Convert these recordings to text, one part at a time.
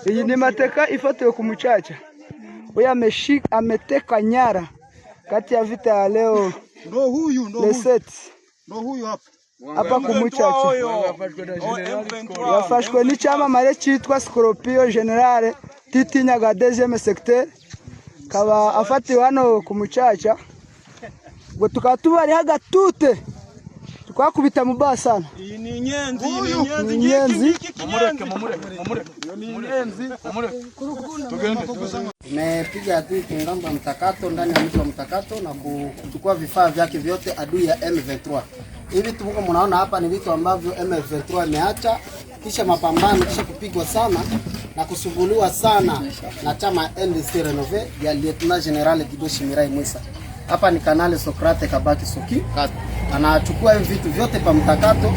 Iyi ni mateka ifatiwe ku Muchacha. Huyu ameteka nyara kati ya vita ya leo. Ndo huyu. Ndo huyu hapa ku Muchacha. Yafashwe n'icyama mare cyitwa Scorpio General Titinyaga deuxième secteur. Kaba afatiwe hano ku Muchacha. Ngo tukaba tubari hagatute. Twakubita mubaya sana. Iyi ni inyenzi, Tumepiga adui kingamba mtakato ndani ya mji wa Mtakato na kuchukua vifaa vyake vyote adui ya M23. Hivi tuko mnaona hapa ni vitu ambavyo M23 imeacha kisha mapambano kisha kupigwa sana na kusumbuliwa sana na chama NDC Renove ya Lieutenant General Guido Shimirai Mwisa. Hapa ni Kanali Sokrate Kabaki Soki. Anachukua hivi vitu vyote pa Mtakato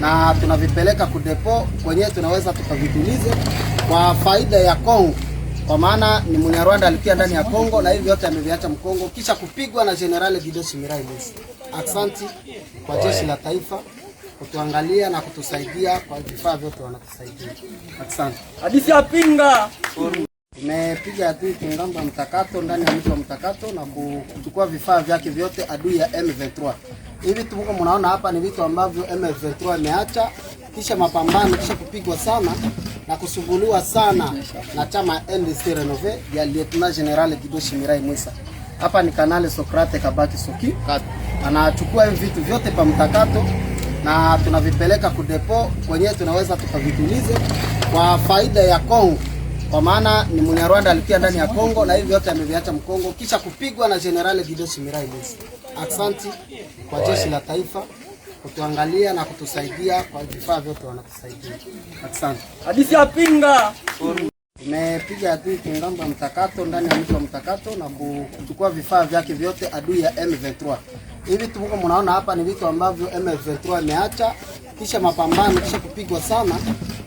na tunavipeleka kudepo kwenye tunaweza tukavitulize kwa faida ya Kongo. Kwa maana ni Munyarwanda alikuwa ndani ya Kongo na hivi vyote ameviacha Mkongo kisha kupigwa na General Guido Shimirai Mwisa. Asante kwa jeshi la taifa kutuangalia na kutusaidia kwa vifaa vyote wanatusaidia. Asante. Hadithi ya pinga. Tumepiga adui kingamba Mtakato ndani ya mji wa Mtakato na kuchukua vifaa vyake vyote adui ya M23. Hivi tuko mnaona hapa ni vitu ambavyo M23 imeacha kisha mapambano kisha kupigwa sana na kusumbuliwa sana na chama NDC Renove ya Lieutenant General Guido Shimirai Mwisa. Hapa ni Kanali Sokrate Kabaki Soki. Anachukua hivi vitu vyote pa Mtakato na tunavipeleka kudepo kwenye tunaweza tukavitulize kwa faida ya Kongo. Kwa maana ni Munyarwanda alikuwa ndani ya Kongo na hivi vyote ameviacha Mkongo kisha kupigwa na General Guido Shimirai Mwisa. Asante kwa jeshi la taifa kutuangalia na kutusaidia kwa vifaa vyote wanatusaidia. Asante. Hadithi ya pinga. Tumepiga adui kingamba Mtakato ndani ya mji wa Mtakato na kuchukua vifaa vyake vyote adui ya M23. Hivi tuko mnaona hapa ni vitu ambavyo M23 imeacha kisha mapambano kisha kupigwa sana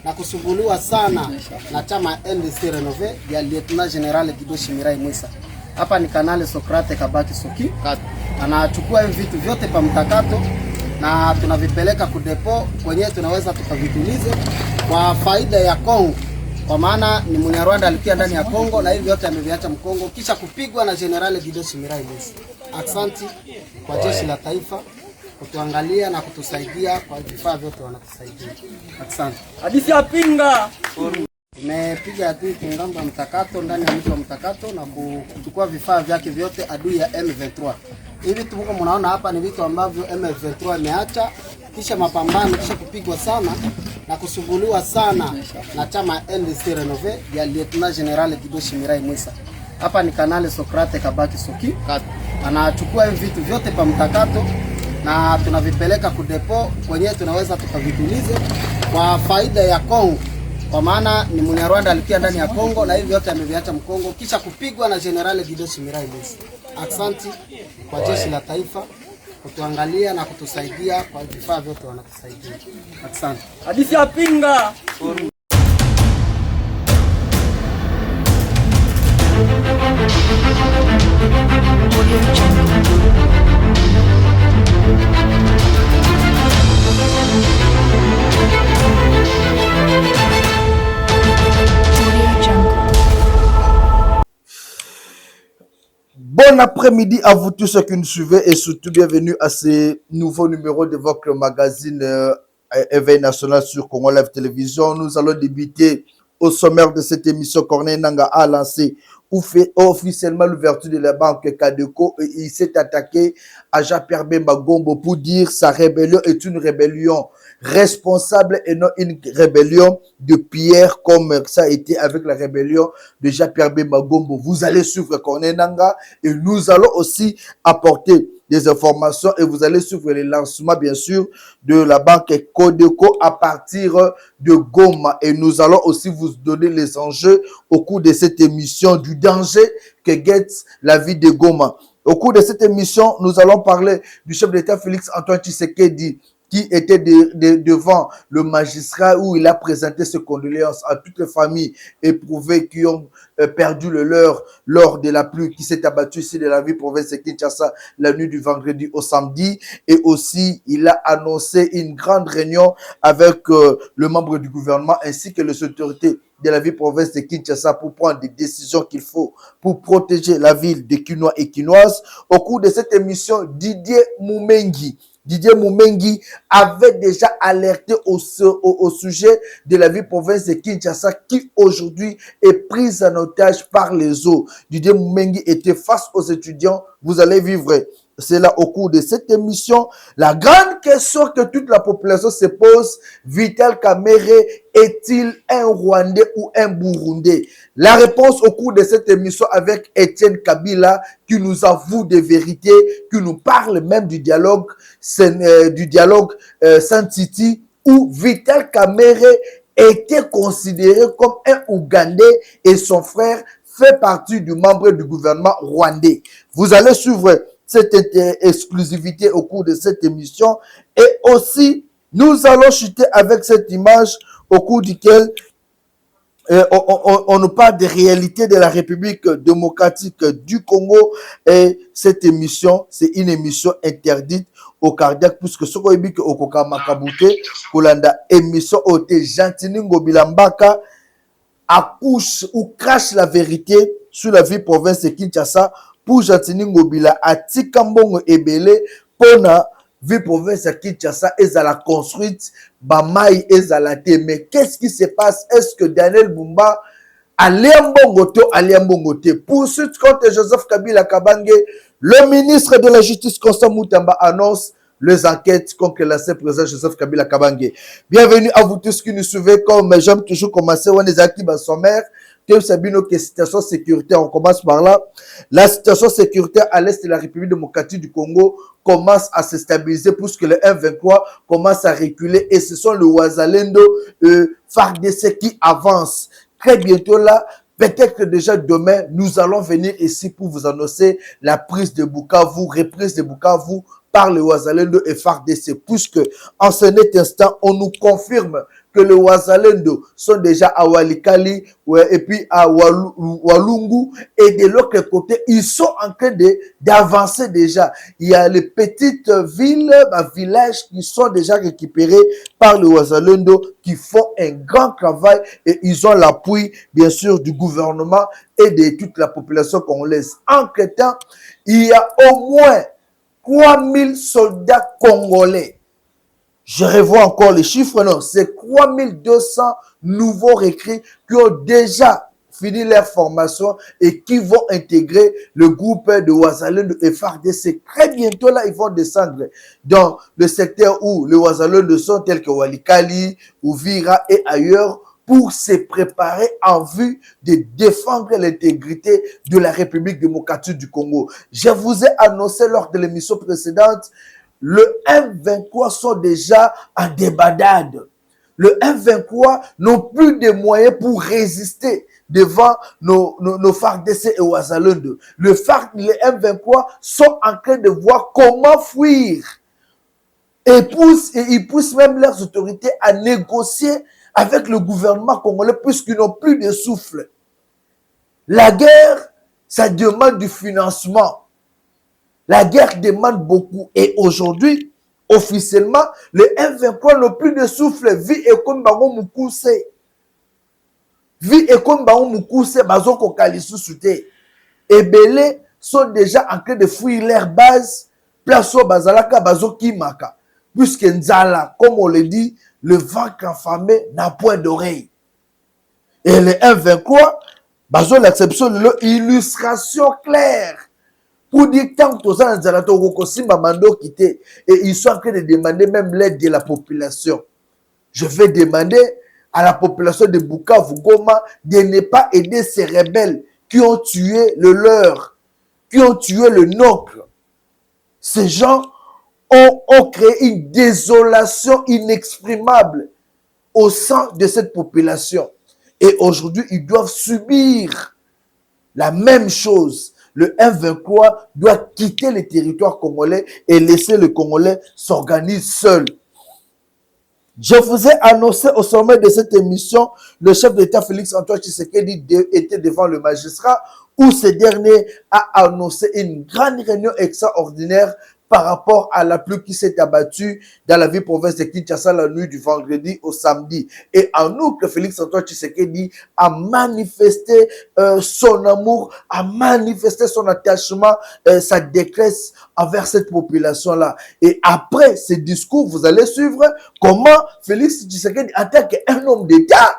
na kusumbuliwa sana na chama NDC Renove ya Lieutenant General Guido Shimirai Mwisa. Hapa ni Kanali Sokrate Kabaki Soki. Anachukua hivi vitu vyote pa Mtakato na tunavipeleka kudepo kwenye tunaweza tukavitulize kwa faida ya Kongo. Kwa maana ni Munyarwanda alikuwa ndani ya Kongo na hivi vyote ameviacha Mkongo kisha kupigwa na General Guido Shimirai Mwisa. Asante kwa jeshi la taifa kutuangalia na kutusaidia kwa vifaa vyote wanatusaidia. Asante. Hadithi ya pinga. Tumepiga adui kingamba Mtakato ndani ya mji wa Mtakato na kuchukua vifaa vyake vyote adui ya M23. Hivi tuko mnaona hapa ni vitu ambavyo M23 imeacha kisha mapambano kisha kupigwa sana na kusumbuliwa sana na chama NDC Renove ya Lieutenant General Guido Shimirai Mwisa. Hapa ni Kanali Sokrate Kabaki Soki. Anachukua hivi vitu vyote pa Mtakato na tunavipeleka kudepo kwenye tunaweza tukavitulize kwa faida ya Kongo. Kwa maana ni Munyarwanda alikuwa ndani ya Kongo na hivi vyote ameviacha Mkongo kisha kupigwa na General Guido Shimirai Mwisa. Asante kwa jeshi la taifa kutuangalia na kutusaidia kwa vifaa vyote wanatusaidia. Asante. Hadithi ya pinga. Bon après-midi à vous tous ceux qui nous suivez et surtout bienvenue à ce nouveau numéro de votre magazine Éveil National sur Congo Live Télévision. Nous allons débuter au sommaire de cette émission. Corneille Nangaa a lancé ou fait officiellement l'ouverture de la banque Cadeco et il s'est attaqué à Jean-Pierre Bemba Gombo pour dire sa rébellion est une rébellion responsable et non une rébellion de pierre comme ça a été avec la rébellion de Jean-Pierre Bemba Gombo. Vous allez suivre Corneille Nangaa et nous allons aussi apporter des informations et vous allez suivre le lancement bien sûr de la banque Codeco à partir de Goma et nous allons aussi vous donner les enjeux au cours de cette émission du danger que guette la vie de Goma. Au cours de cette émission, nous allons parler du chef d'État Félix Antoine Tshisekedi qui était devant le magistrat où il a présenté ses condoléances à toutes les familles éprouvées qui ont perdu le leur lors de la pluie qui s'est abattue ici de la ville province de Kinshasa la nuit du vendredi au samedi. Et aussi, il a annoncé une grande réunion avec le membre du gouvernement ainsi que les autorités de la ville province de Kinshasa pour prendre des décisions qu'il faut pour protéger la ville des Kinois et Kinoises. Au cours de cette émission, Didier Mumengi avait déjà alerté au sujet de la ville province de Kinshasa qui aujourd'hui est prise en otage par les eaux. Didier Mumengi était face aux étudiants. Vous allez vivre cela au cours de cette émission. La grande question que toute la population se pose, Vital Kamerhe est-il un Rwandais ou un Burundais? La réponse au cours de cette émission avec Etienne Kabila qui nous avoue des vérités, qui nous parle même du dialogue Saint-Titi où Vital Kamerhe était considéré comme un Ougandais et son frère fait partie du membre du gouvernement rwandais. Vous allez suivre cette exclusivité au cours de cette émission. Et aussi, nous allons chuter avec cette image au cours duquel on nous parle des réalités de la République démocratique du Congo. Et cette émission, c'est une émission interdite au cardiaque, puisque ce qu'on dit au Koka Makabouté, Kolanda émission ote Gentini Ngobilambaka accouche ou crache la vérité sur la ville province de Kinshasa pour Gentini Ngobila atika mbongo ebele pona ville province de Kinshasa ezala construite bamai ezala te. Mais qu'est-ce qui se passe? Est-ce que Daniel Bumba aliambongo te? Poursuite contre Joseph Kabila Kabange, le ministre de la Justice Constant Moutamba annonce les enquêtes contre l'ancien président Joseph Kabila Kabange. Bienvenue à vous tous qui nous suivez. Comme j'aime toujours commencer, on est actifs à sommaire. Situation sécuritaire, on commence par là. La situation sécuritaire à l'est de la République démocratique du Congo commence à se stabiliser puisque le M23 commence à reculer et ce sont le Wazalendo FARDC qui avance. Très bientôt là, peut-être que déjà demain, nous allons venir ici pour vous annoncer la prise de Bukavu, reprise de Bukavu par le Wazalendo et FARDC, puisque en ce net instant, on nous confirme que les Wazalendo sont déjà à Walikali et puis à Walungu, et de l'autre côté, ils sont en train d'avancer déjà. Il y a les petites villes, villages qui sont déjà récupérés par le Wazalendo, qui font un grand travail et ils ont l'appui, bien sûr, du gouvernement et de toute la population congolaise. Entre-temps, il y a au moins 3000 soldats congolais. Je revois encore les chiffres, non, c'est 3200 nouveaux recrues qui ont déjà fini leur formation et qui vont intégrer le groupe de Wazalendo et FARDC. Très bientôt, là, ils vont descendre dans le secteur où les Wazalendo sont tels que Walikali, Uvira et ailleurs pour se préparer en vue de défendre l'intégrité de la République démocratique du Congo. Je vous ai annoncé lors de l'émission précédente, le M23 sont déjà en débandade. Le M23 n'ont plus de moyens pour résister devant nos FARDC et Wazalendo. Les M23 sont en train de voir comment fuir. Et ils poussent même leurs autorités à négocier avec le gouvernement congolais puisqu'ils n'ont plus de souffle. La guerre, ça demande du financement. La guerre demande beaucoup. Et aujourd'hui, officiellement, les M23 n'ont plus de souffle. Vie et comme Bango Moukouse. Vie et comme Bango Moukouse, Bazo Kokalisu Souté. Et Belé sont déjà en train de fuir leur base. Plaso Bazalaka, Bazo Kimaka. Puisque Nzala, comme on le dit, le ventre affamé n'a point d'oreille. Et les M23, Bazo l'exception de leur illustration claire. Pour dire tant que ça, et ils sont en train de demander même l'aide de la population. Je vais demander à la population de Bukavu Goma de ne pas aider ces rebelles qui ont tué le leur, qui ont tué le nôtre. Ces gens ont créé une désolation inexprimable au sein de cette population. Et aujourd'hui, ils doivent subir la même chose. Le M23 doit quitter le territoire congolais et laisser le Congolais s'organiser seul. Je vous ai annoncé au sommet de cette émission, le chef d'État Félix Antoine Tshisekedi était devant le magistrat où ce dernier a annoncé une grande réunion extraordinaire par rapport à la pluie qui s'est abattue dans la ville province de Kinshasa la nuit du vendredi au samedi. Et en outre, Félix Antoine Tshisekedi a manifesté son amour, a manifesté son attachement, sa détresse envers cette population-là. Et après ce discours, vous allez suivre comment Félix Tshisekedi, en tant qu'un homme d'État,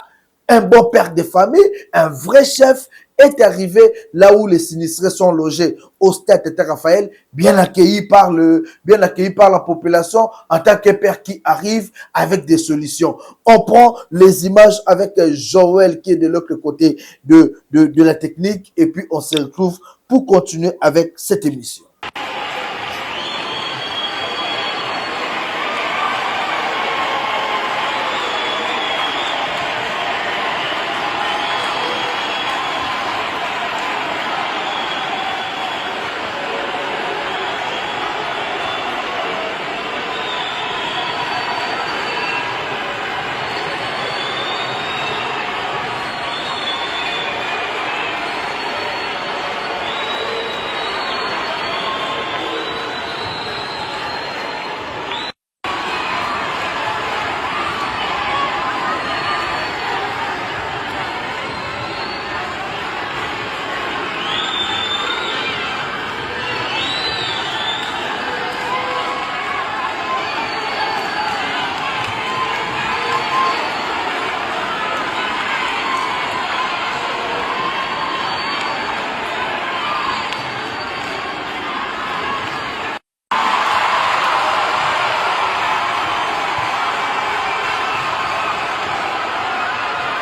un bon père de famille, un vrai chef, est arrivé là où les sinistrés sont logés, au stade de Raphaël, bien accueilli par la population en tant que père qui arrive avec des solutions. On prend les images avec Joël qui est de l'autre côté de la technique et puis on se retrouve pour continuer avec cette émission.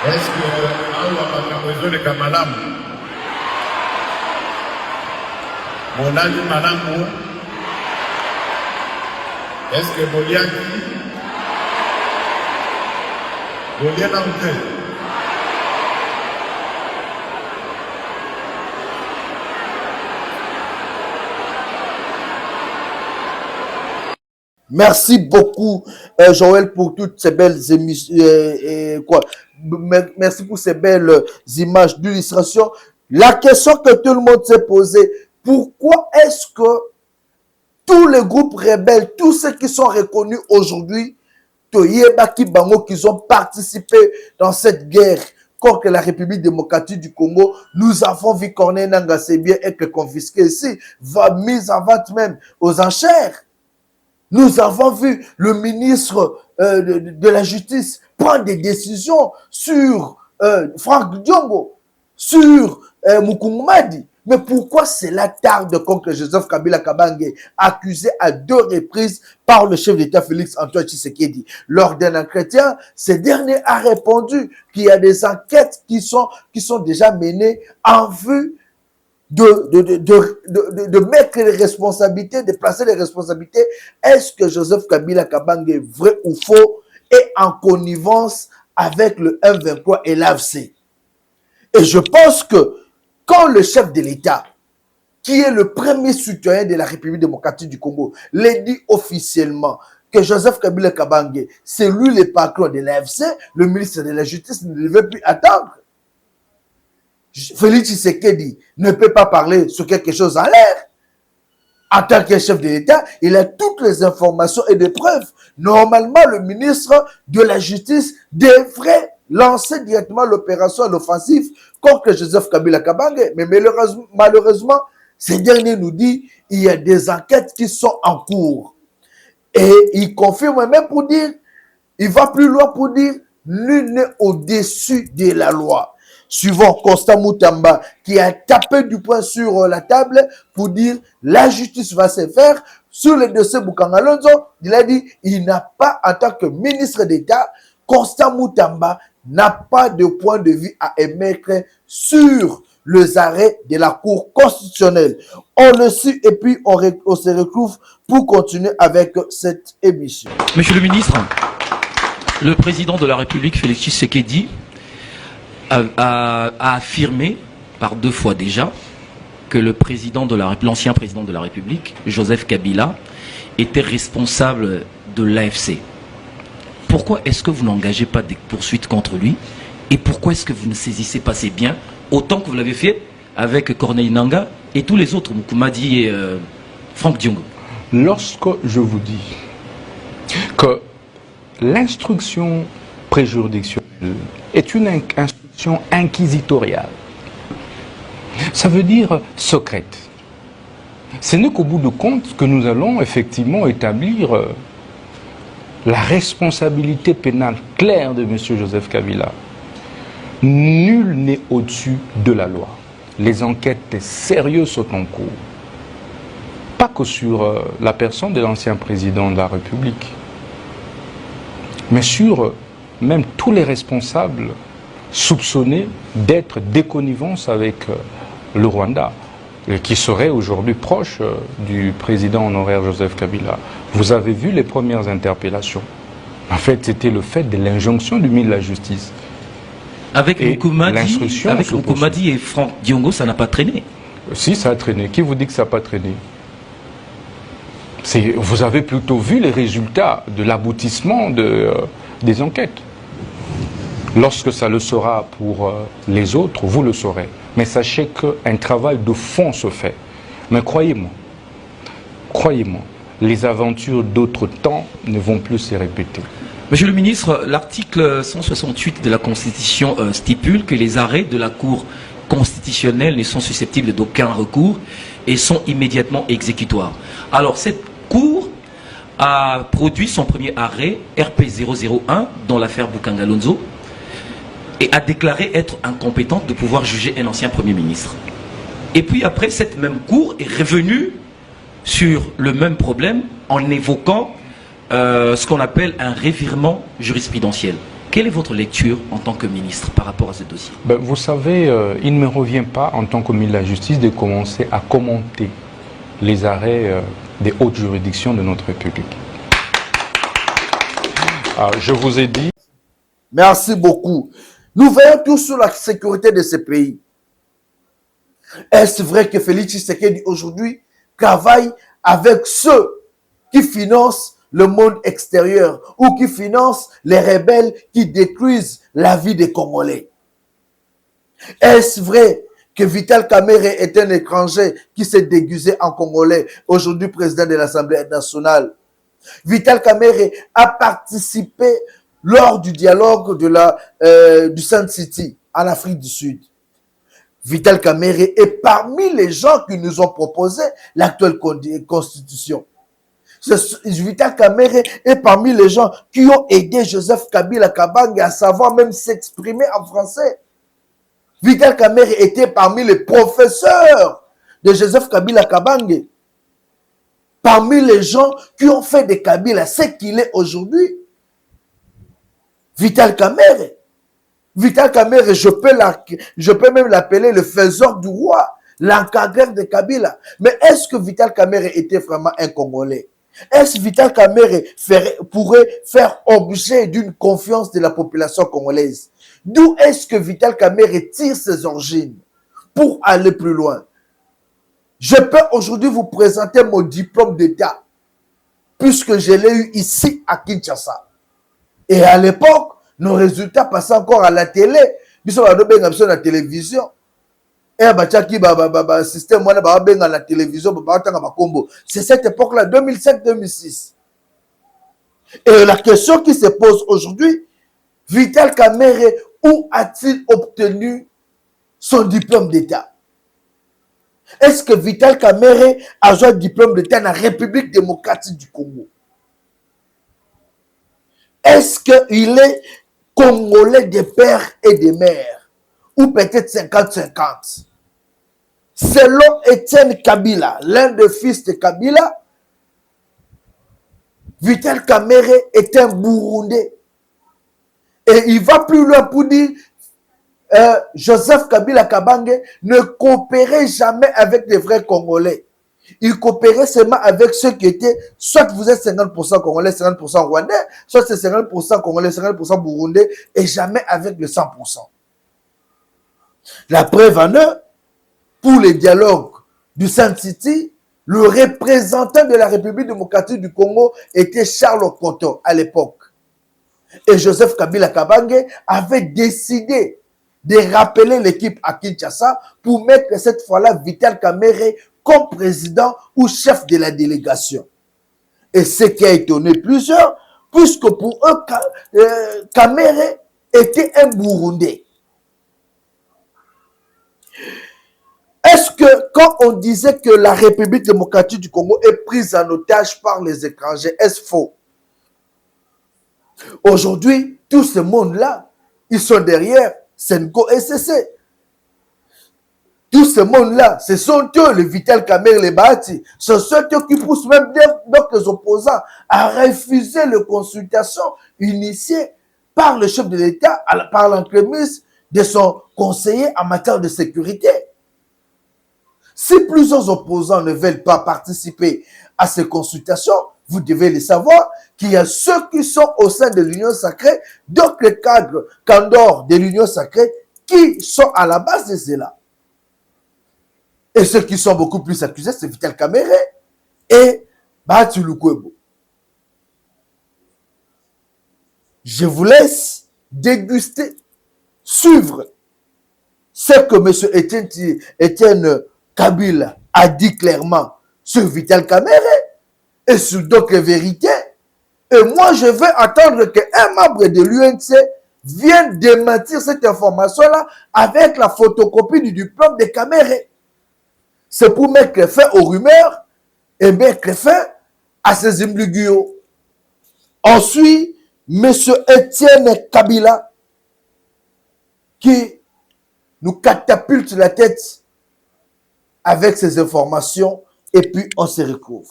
Est-ce que besoin de Kamalam? Mon ami Malamu? Est-ce que Boliaki? Boliana Mouté? Merci beaucoup, Joël, pour toutes ces belles émissions. Merci pour ces belles images d'illustration. La question que tout le monde s'est posée, pourquoi est-ce que tous les groupes rebelles, tous ceux qui sont reconnus aujourd'hui, qu'ils ont participé dans cette guerre contre la République démocratique du Congo, nous avons vu Corneille Nangaa Sebie être confisqué ici, mis en vente même aux enchères. Nous avons vu le ministre de la Justice prendre des décisions sur Franck Diongo, sur Mukungumadi. Mais pourquoi cela tarde contre Joseph Kabila Kabange, accusé à 2 reprises par le chef d'État Félix Antoine Tshisekedi? Lors d'un entretien, ce dernier a répondu qu'il y a des enquêtes qui sont déjà menées en vue de mettre les responsabilités, de placer les responsabilités. Est-ce que Joseph Kabila Kabange, vrai ou faux, est en connivence avec le M23 et l'AFC? Et je pense que quand le chef de l'État, qui est le premier citoyen de la République démocratique du Congo, l'a dit officiellement que Joseph Kabila Kabange, c'est lui le patron de l'AFC, le ministre de la Justice ne devait plus attendre. Félix Tshisekedi ne peut pas parler sur quelque chose en l'air. En tant que chef de l'État, il a toutes les informations et des preuves. Normalement, le ministre de la Justice devrait lancer directement l'opération à l'offensive contre Joseph Kabila Kabange. Mais malheureusement, ce dernier nous dit qu'il y a des enquêtes qui sont en cours. Et il confirme même pour dire, il va plus loin pour dire, nul n'est au-dessus de la loi. Suivant Constant Moutamba qui a tapé du poing sur la table pour dire la justice va se faire sur le dossier Bukanga Lonzo. Il a dit il n'a pas, en tant que ministre d'État, Constant Moutamba n'a pas de point de vue à émettre sur les arrêts de la Cour constitutionnelle. On le suit et puis on se retrouve pour continuer avec cette émission. Monsieur le ministre, le président de la République, Félix Tshisekedi, a affirmé par 2 fois déjà que l'ancien président de la République, Joseph Kabila, était responsable de l'AFC. pourquoi est-ce que vous n'engagez pas des poursuites contre lui? Et pourquoi est-ce que vous ne saisissez pas ces biens autant que vous l'avez fait avec Corneille Nangaa et tous les autres, Moukoumadi et Franck Diongo? Lorsque je vous dis que l'instruction préjuridictionnelle est une instruction inquisitoriale, ça veut dire secrète. Ce n'est qu'au bout de compte que nous allons effectivement établir la responsabilité pénale claire de M. Joseph Kabila. Nul n'est au-dessus de la loi. Les enquêtes sérieuses sont en cours. Pas que sur la personne de l'ancien président de la République, mais sur même tous les responsables soupçonnés d'être déconnivence avec le Rwanda, qui serait aujourd'hui proche du président honoraire Joseph Kabila. Vous avez vu les premières interpellations. En fait, c'était le fait de l'injonction du ministre de la Justice. Avec Moukoumadi et Franck Diongo, ça n'a pas traîné. Si, ça a traîné. Qui vous dit que ça n'a pas traîné? Vous avez plutôt vu les résultats de l'aboutissement des enquêtes. Lorsque ça le sera pour les autres, vous le saurez. Mais sachez qu'un travail de fond se fait. Mais croyez-moi, les aventures d'autres temps ne vont plus se répéter. Monsieur le ministre, l'article 168 de la Constitution stipule que les arrêts de la Cour constitutionnelle ne sont susceptibles d'aucun recours et sont immédiatement exécutoires. Alors, cette Cour a produit son premier arrêt, RP 001, dans l'affaire Boukangalonzo, et a déclaré être incompétente de pouvoir juger un ancien Premier ministre. Et puis après, cette même Cour est revenue sur le même problème en évoquant ce qu'on appelle un revirement jurisprudentiel. Quelle est votre lecture en tant que ministre par rapport à ce dossier? Vous savez, il ne me revient pas en tant que ministre de la Justice de commencer à commenter les arrêts des hautes juridictions de notre République. Je vous ai dit... Merci beaucoup. Nous veillons tous sur la sécurité de ce pays. Est-ce vrai que Félix Tshisekedi aujourd'hui travaille avec ceux qui financent le monde extérieur ou qui financent les rebelles qui détruisent la vie des Congolais? Est-ce vrai que Vital Kamerhe est un étranger qui s'est déguisé en Congolais, aujourd'hui président de l'Assemblée nationale? Vital Kamerhe a participé lors du dialogue du Sun City en Afrique du Sud. Vital Kamerhe est parmi les gens qui nous ont proposé l'actuelle constitution. Vital Kamerhe est parmi les gens qui ont aidé Joseph Kabila Kabange à savoir même s'exprimer en français. Vital Kamerhe était parmi les professeurs de Joseph Kabila Kabange. Parmi les gens qui ont fait de Kabila ce qu'il est aujourd'hui. Vital Kamerhe. Vital Kamerhe, je peux même l'appeler le faiseur du roi, l'encadreur de Kabila. Mais est-ce que Vital Kamerhe était vraiment un Congolais? Est-ce que Vital Kamerhe pourrait faire objet d'une confiance de la population congolaise? D'où est-ce que Vital Kamerhe tire ses origines pour aller plus loin? Je peux aujourd'hui vous présenter mon diplôme d'État, puisque je l'ai eu ici à Kinshasa. Et à l'époque, nos résultats passaient encore à la télé. Nous avons à la télévision. Et système la télévision. C'est cette époque-là, 2005-2006. Et la question qui se pose aujourd'hui, Vital Kamerhe, où a-t-il obtenu son diplôme d'État? Est-ce que Vital Kamerhe a joué un diplôme d'État dans la République démocratique du Congo? Est-ce qu'il est Congolais de père et de mère? Ou peut-être 50-50? Selon Étienne Kabila, l'un des fils de Kabila, Vital Kamerhe est un Burundais. Et il va plus loin pour dire Joseph Kabila Kabange ne coopérait jamais avec des vrais Congolais. Il coopérait seulement avec ceux qui étaient, soit vous êtes 50% Congolais, 50% Rwandais, soit c'est 50% Congolais, 50% Burundais, et jamais avec le 100%. La preuve en est, pour les dialogues du Sun City, le représentant de la République démocratique du Congo était Charles Okoto à l'époque. Et Joseph Kabila Kabange avait décidé de rappeler l'équipe à Kinshasa pour mettre cette fois-là Vital Kamerhe comme président ou chef de la délégation. Et ce qui a étonné plusieurs, puisque pour eux, Kamerhe était un Burundais. Est-ce que quand on disait que la République démocratique du Congo est prise en otage par les étrangers, est-ce faux? Aujourd'hui, tout ce monde-là, ils sont derrière Senko et SCC. Tout ce monde-là, ce sont eux, les Vital Kamerhe, les Bahati. Ce sont eux qui poussent même d'autres opposants à refuser les consultations initiées par le chef de l'État, par l'entremise de son conseiller en matière de sécurité. Si plusieurs opposants ne veulent pas participer à ces consultations, vous devez le savoir qu'il y a ceux qui sont au sein de l'Union sacrée, d'autres cadres qu'en dehors de l'Union sacrée, qui sont à la base de cela. Et ceux qui sont beaucoup plus accusés, c'est Vital Kamerhe et Bahati Lukwebo. Je vous laisse déguster, suivre ce que M. Étienne Kabila a dit clairement sur Vital Kamerhe et sur d'autres vérités. Et moi, je vais attendre qu'un membre de l'UNC vienne démentir cette information-là avec la photocopie du diplôme de Kamerhe. C'est pour mettre fin aux rumeurs et mettre fin à ces imblugues. Ensuite, M. Étienne Kabila qui nous catapulte la tête avec ces informations et puis on se retrouve.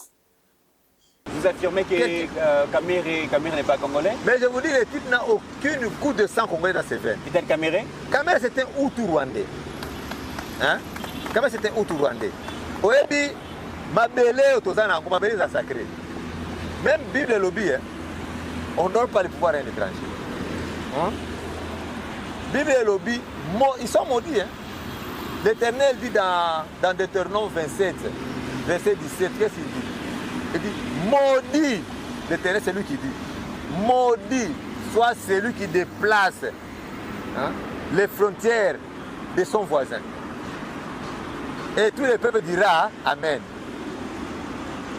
Vous affirmez que Kamerhe n'est pas congolais? Mais je vous dis, le type n'a aucune goutte de sang congolais dans ses veines. Vital Kamerhe? Kamerhe c'était Hutu rwandais. Hein? Kamerhe c'était Hutu rwandais. Oyebi, mabele otozana, mabele za sacré. Même Bible et lobby, hein, on ne donne pas le pouvoir à un étranger. Hein? Bible et lobby, ils sont maudits. Hein? L'Éternel dit dans Deutéronome 27, verset 17, qu'est-ce qu'il dit? Il dit, maudit, l'Éternel c'est lui qui dit, maudit soit celui qui déplace, hein, les frontières de son voisin. Et tout le peuple dira Amen.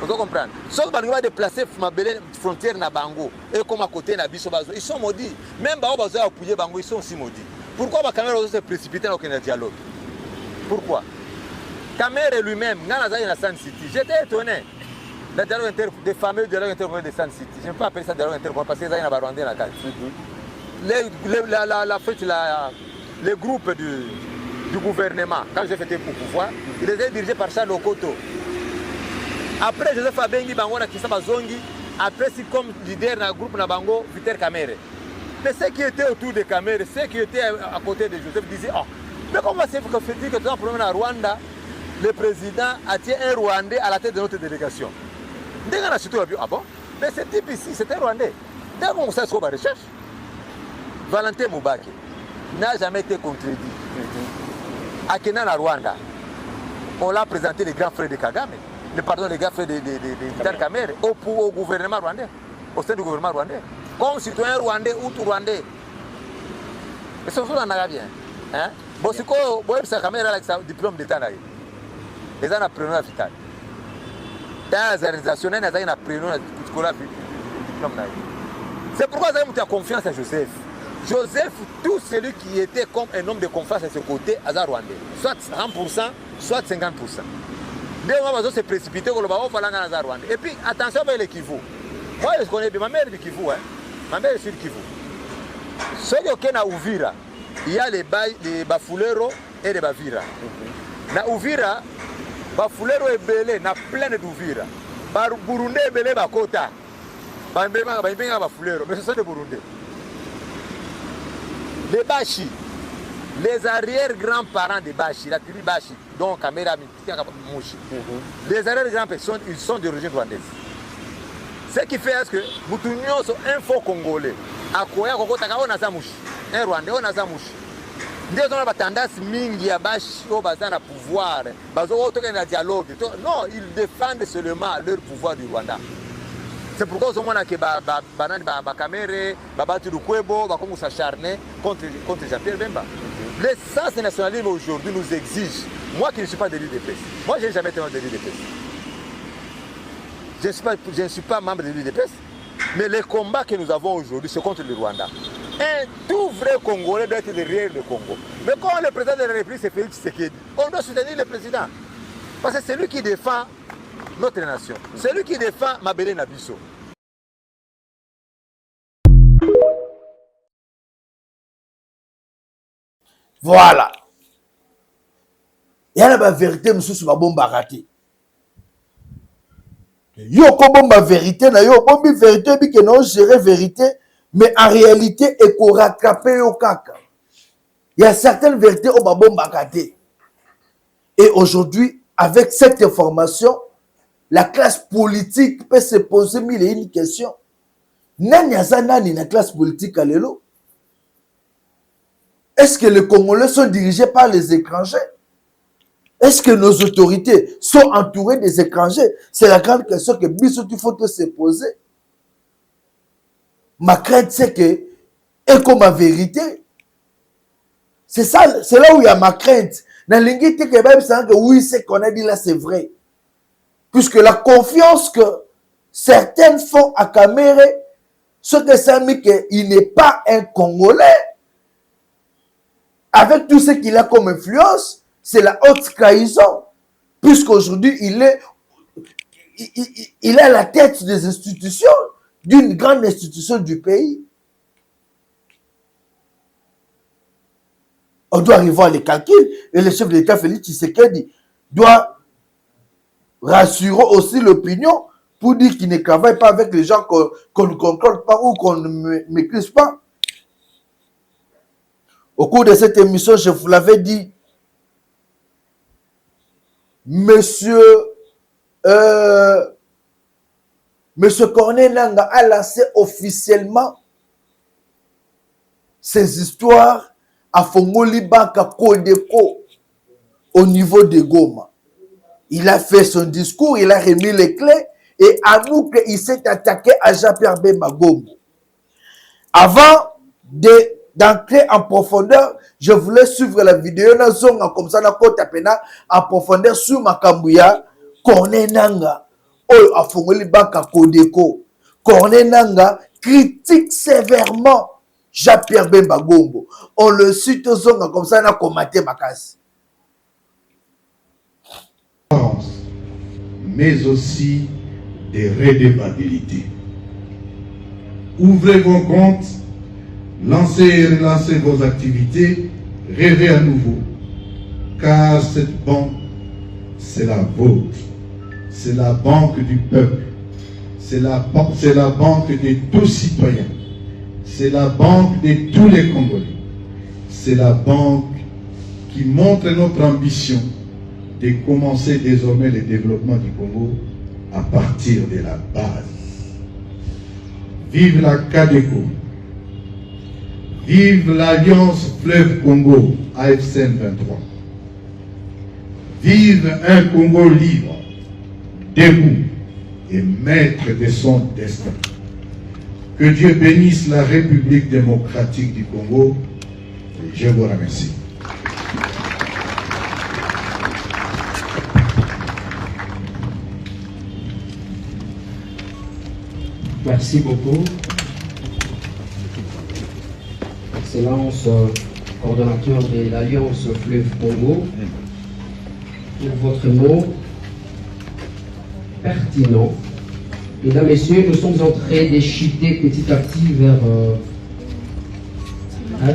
Vous comprenez? Sauf qu'on va déplacer les frontières na Bango et comme à côté na Biso Bazo, ils sont maudits. Même Bao Bazo a pouillé Bango, ils sont aussi maudits. Pourquoi Kamerhe se précipite dans aucun dialogue? Pourquoi? Kamerhe lui-même, dans la Sun City, j'étais étonné. Le dialogue des fameux dialogues intercommunaux de Sun City. Je ne peux pas appeler ça dialogue intercommunal parce qu'ils ont un Rwandais dans la carte. Les groupes du gouvernement, quand j'ai fait pour pouvoir, ils étaient dirigés par Charles Okoto. Après, Joseph Abengi Bango na Kisamba Zongi, après, c'est comme leader dans le groupe Nabango, Vital Kamerhe. Mais ceux qui étaient autour de Kamerhe, ceux qui étaient à côté de Joseph disaient, oh, mais comment c'est que fait-il que tu as un problème à Rwanda, le président a tiré un Rwandais à la tête de notre délégation? Ah bon? Mais ce type ici, c'est un Rwandais. Dès qu'on sait ce qu'on va recherche, Valentin Moubaki n'a jamais été contredit. À Kenana, Rwanda, on l'a présenté les grands frères de Kagame, les grands frères de Vital Kamerhe au gouvernement rwandais, au sein du gouvernement rwandais, comme citoyen rwandais ou tout rwandais. Et ce sont en arabien. Hein? Bon, c'est quoi, Kamerhe a un diplôme d'État. Les gens apprennent à Vital. Dans les organisations, ils apprennent à diplôme. C'est pourquoi ils ont confiance à Joseph. Joseph, tout celui qui était comme un homme de confiance à ce côté, à Rwandais, soit 100%, soit 50%. Dès qu'on va se précipiter, on va aller à Rwanda. Et puis, attention avec les Kivu. Moi, je connais bien, ma mère est du Kivu. Hein? Ma mère est sur le Kivu. Ceux qui sont à Uvira, il y a les Bafulero et les Bavira. Na Uvira, Bafulero est belé, na plein d'Uvira. Burundi est belé, Bakota. Bafulero, mais ce sont des Burundais. Les Bashi, les arrière-grands-parents des Bashi, la tribu Bashi, donc Kamera Mouchi, les arrière-grands-parents, ils sont d'origine rwandaise. Ce qui fait que nous sommes un faux Congolais. À quoi on a Zamouchi, un Rwandais, on a Zamouchi. Nous avons tendance mingi à Bashi au bazar à pouvoir, bazar au dialogue. Non, ils défendent seulement leur pouvoir du Rwanda. C'est pourquoi on a que Bakamere, Babatu Lukwebo, Bakongo s'acharner contre Jean-Pierre Bemba. L'essence nationalisme aujourd'hui nous exige. Moi qui ne suis pas d'élu de presse, moi je n'ai jamais été membre d'élu de presse. Je ne suis pas membre de l'élu de presse, mais les combats que nous avons aujourd'hui, c'est contre le Rwanda. Un tout vrai Congolais doit être derrière le Congo. Mais quand le président de la République, c'est Félix Tshisekedi, on doit soutenir le président. Parce que c'est lui qui défend notre nation. C'est lui qui défend Mabele Nabiso. Voilà. Il y a la vérité, monsieur, sur ma bombe raté. Yo bomba vérité, na yo bombi vérité, bi que non gérer vérité, mais en réalité, il faut rattraper au caca. Il y a certaines vérités au bomba raté. Et aujourd'hui, avec cette information, la classe politique peut se poser mille et une questions. Nani azanani na classe politique à l'élo? Est-ce que les Congolais sont dirigés par les étrangers? Est-ce que nos autorités sont entourées des étrangers? C'est la grande question que il faut se poser. Ma crainte, c'est que, et comme ma vérité, c'est ça, c'est là où il y a ma crainte. Dans l'ingénieur que oui, ce qu'on a dit là, c'est vrai. Puisque la confiance que certaines font à Kamere, ce que ça dit qu'il n'est pas un Congolais, avec tout ce qu'il a comme influence, c'est la haute trahison. Puisqu'aujourd'hui, il est à la tête des institutions, d'une grande institution du pays. On doit revoir les calculs. Et le chef de l'État, Félix Tshisekedi, doit rassurer aussi l'opinion pour dire qu'il ne travaille pas avec les gens qu'on ne contrôle pas ou qu'on ne maîtrise pas. Au cours de cette émission, je vous l'avais dit, Monsieur Corneille Nangaa a lancé officiellement ses histoires à Fongoli Banka Kodeko au niveau de Goma. Il a fait son discours, il a remis les clés et à nous qu'il s'est attaqué à Jean-Pierre Bemba Gombo. Avant d'entrer en profondeur, je voulais suivre la vidéo comme ça en profondeur sur Makambouya Corneille Nangaa a Fongoli Banka Kodeko. Corneille Nangaa critique sévèrement Jean-Pierre Bemba Gombo. On le cite aux zonga comme ça, on a commenté ma casse. Mais aussi des redevabilités. Ouvrez vos comptes, lancez et relancez vos activités, rêvez à nouveau. Car cette banque, c'est la vôtre. C'est la banque du peuple. C'est la banque de tous citoyens. C'est la banque de tous les Congolais. C'est la banque qui montre notre ambition de commencer désormais le développement du Congo à partir de la base. Vive la CADECO. Vive l'Alliance Fleuve Congo, AFCN 23. Vive un Congo libre, debout et maître de son destin. Que Dieu bénisse la République démocratique du Congo. Et je vous remercie. Merci beaucoup. Excellence, coordonnateur de l'Alliance Fleuve Congo, pour votre mot pertinent. Mesdames, Messieurs, nous sommes en train d'échiter petit à petit vers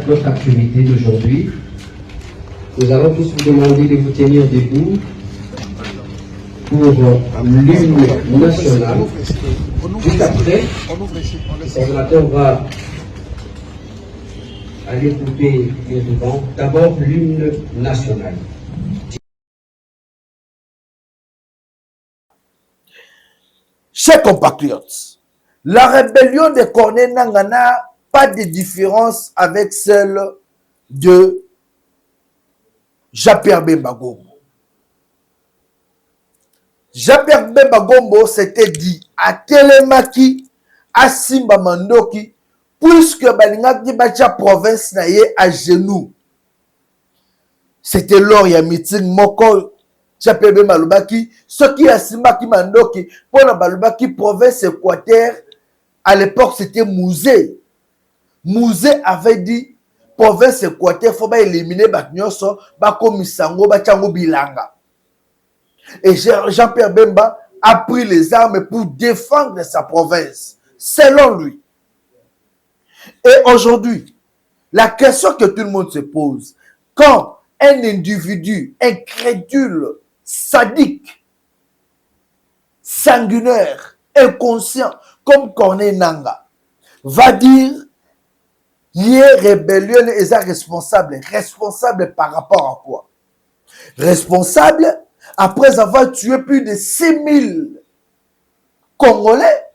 notre activité d'aujourd'hui. Nous allons tous vous demander de vous tenir debout pour l'hymne national. Juste après, le coordonnateur va aller couper les devants. D'abord, l'hymne national. Chers compatriotes, la rébellion de Corneille Nangaa n'a pas de différence avec celle de Jean-Pierre Bemba Gombo. Jean-Pierre Bemba Gombo s'était dit à Telemaki, à Simba Mandoki, puisque Balingaki Bacha province naye à genoux. C'était lors ya meeting moko Jean-Pierre Bemba Lubaki, ce qui a Simba qui Mandoki, pour la Balubaki province Équateur, à l'époque c'était Mouzé. Mouzé avait dit, province Équateur, il faut pas éliminer Baknyoso, Bakomisango, Bachango Bilanga. Et Jean-Pierre Bemba a pris les armes pour défendre sa province, selon lui. Et aujourd'hui, la question que tout le monde se pose, quand un individu incrédule, sadique, sanguinaire, inconscient, comme Corneille Nangaa, va dire, il est rébellion et responsable. Responsable par rapport à quoi? Responsable après avoir tué plus de 6000 Congolais.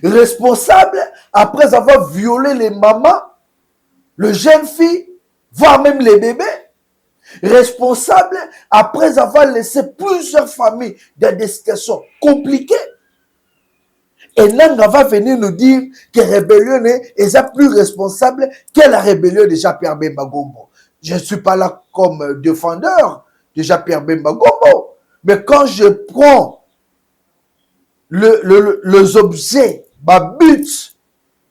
Responsable après avoir violé les mamans, les jeunes filles, voire même les bébés. Responsable après avoir laissé plusieurs familles dans des situations compliquées. Et Nangaa va venir nous dire que la rébellion est plus responsable que la rébellion de Jean-Pierre Bemba Gombo. Je ne suis pas là comme défendeur de Jean-Pierre Bemba Gombo. Mais quand je prends les objets, ma but,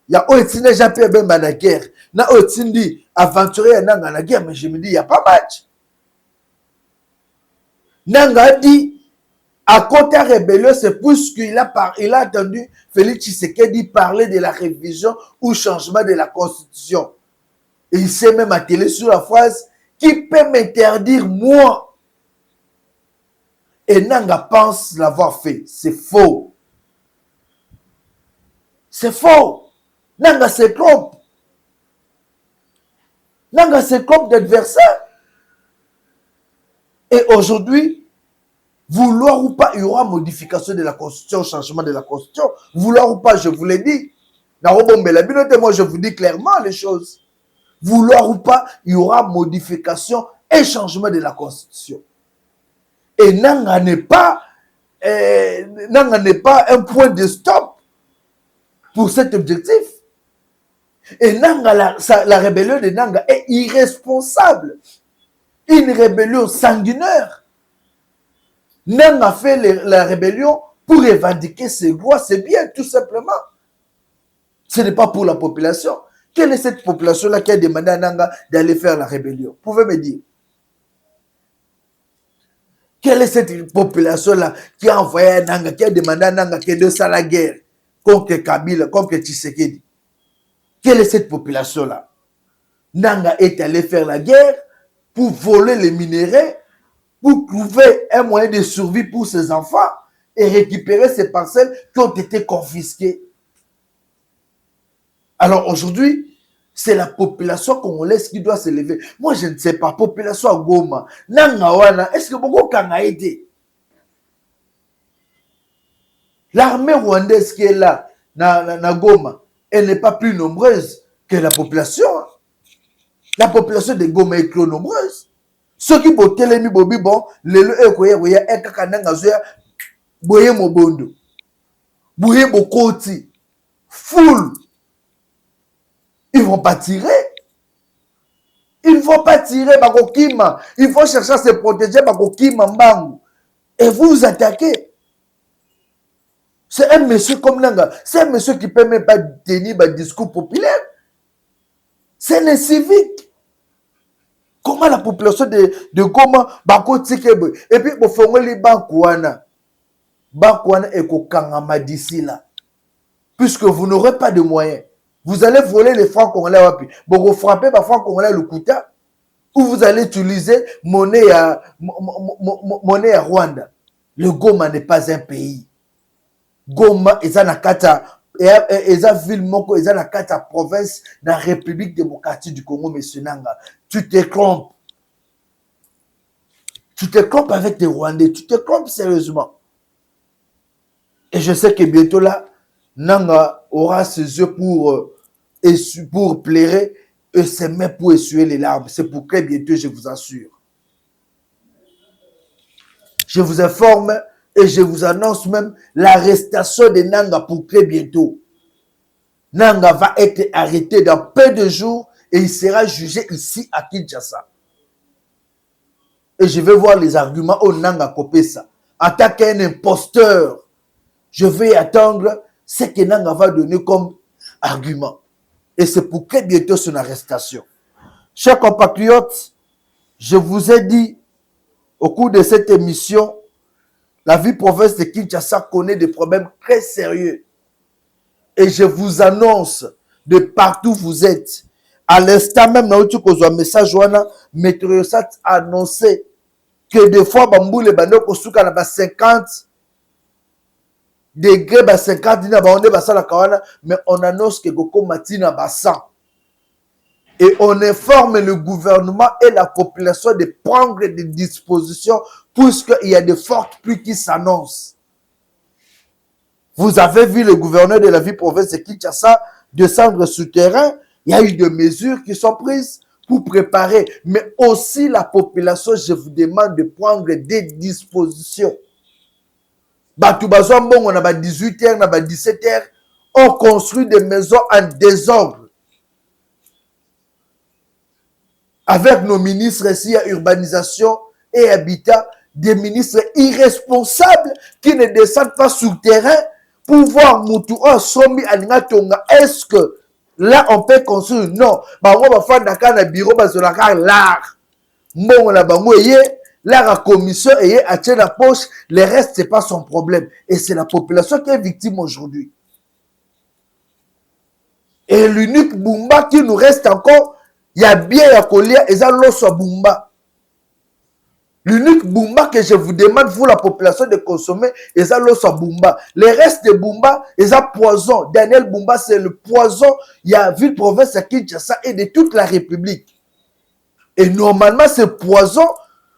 il y a Oetine Jean-Pierre Bemba na guerre, na Oetine aventurier Nangaa na guerre, mais je me dis, il n'y a pas match. Nangaa dit, à côté rébellion, c'est puisqu'il a entendu Félix Tshisekedi parler de la révision ou changement de la constitution. Et il s'est même attelé sur la phrase qui peut m'interdire moi. Et Nangaa pense l'avoir fait. C'est faux. C'est faux. Nangaa se trompe. Nangaa se trompe d'adversaire. Et aujourd'hui, vouloir ou pas, il y aura modification de la Constitution, changement de la Constitution. Vouloir ou pas, je vous l'ai dit. Moi, je vous dis clairement les choses. Vouloir ou pas, il y aura modification et changement de la Constitution. Et Nangaa n'est pas un point de stop pour cet objectif. Et Nangaa, la rébellion de Nangaa est irresponsable. Une rébellion sanguinaire. Nangaa fait la rébellion pour revendiquer ses droits, c'est bien, tout simplement. Ce n'est pas pour la population. Quelle est cette population-là qui a demandé à Nangaa d'aller faire la rébellion? Vous pouvez me dire? Quelle est cette population-là qui a envoyé à Nangaa, qui a demandé à Nangaa de faire la guerre contre Kabila, contre Tshisekedi? Quelle est cette population-là? Nangaa est allé faire la guerre pour voler les minéraux, pour trouver un moyen de survie pour ses enfants et récupérer ces parcelles qui ont été confisquées. Alors aujourd'hui, c'est la population congolaise qui doit se lever. Moi, je ne sais pas, population à Goma, Nangaa wana, est-ce que beaucoup kanga aidé? L'armée rwandaise qui est là, na Goma, elle n'est pas plus nombreuse que la population. La population de Goma est trop nombreuse. Ceux qui ont télémi bobi bon, lelo ekoya ekaka Nangaa zoya boye mobondo. Boye bokoti. Full. Ils vont pas tirer. Ils vont pas tirer bakokima. Ils vont chercher à se protéger bakokima mbangu. Et vous attaquez. C'est un monsieur comme Nangaa. C'est un monsieur qui peut même pas tenir un discours populaire. C'est un civique. Comment la population de Goma bakotike et puis bofongoli bankwana et kokangama d'ici là, puisque vous n'aurez pas de moyens, vous allez voler les francs congolais wapi, vous frappez les francs congolais le kuta, ou vous allez utiliser monnaie à Rwanda. Le Goma n'est pas un pays. Goma est un akata. Et la ville moko, et la province de la République démocratique du Congo, monsieur Nangaa. Tu te trompes. Tu te trompes avec des Rwandais. Tu te trompes sérieusement. Et je sais que bientôt là, Nangaa aura ses yeux pour pleurer et ses mains pour essuyer les larmes. C'est pour que bientôt, je vous assure. Je vous informe Et je vous annonce même l'arrestation de Nanga pour très bientôt. Nanga va être arrêté dans peu de jours et il sera jugé ici à Kinshasa. Et je vais voir les arguments au Nanga Kopesa. En tant qu'un imposteur, je vais attendre ce que Nanga va donner comme argument. Et c'est pour très bientôt son arrestation. Chers compatriotes, je vous ai dit au cours de cette émission, la ville province de Kinshasa connaît des problèmes très sérieux. Et je vous annonce de partout où vous êtes. À l'instant même, dans le message, Météosat a annoncé que des fois, Bambou les bandeaux au souk à 50 degrés, 50 mais on annonce que Goko Matina ba 100. Et on informe le gouvernement et la population de prendre des dispositions puisqu'il y a de fortes pluies qui s'annoncent. Vous avez vu le gouverneur de la ville province de Kinshasa descendre sur terrain. Il y a eu des mesures qui sont prises pour préparer. Mais aussi la population, je vous demande de prendre des dispositions. On a 18h, on a 17h. On construit des maisons en désordre. Avec nos ministres ici à urbanisation et habitat, des ministres irresponsables qui ne descendent pas sur le terrain pour voir Moutou Somi Alinatonga. Est-ce que là on peut construire? Non. On va faire un bureau de l'art. Bon, la la commission et à la poche, le reste c'est pas son problème. Et c'est la population qui est victime aujourd'hui. Et l'unique Bumba qui nous reste encore, il y a bien la colère et ça l'osso Bumba. L'unique Bumba que je vous demande, vous la population, de consommer, et ça l'osso Bumba. Les restes de Bumba, et ça poison. Daniel Bumba, c'est le poison. Il y a ville province à Kinshasa et de toute la République. Et normalement, ce poison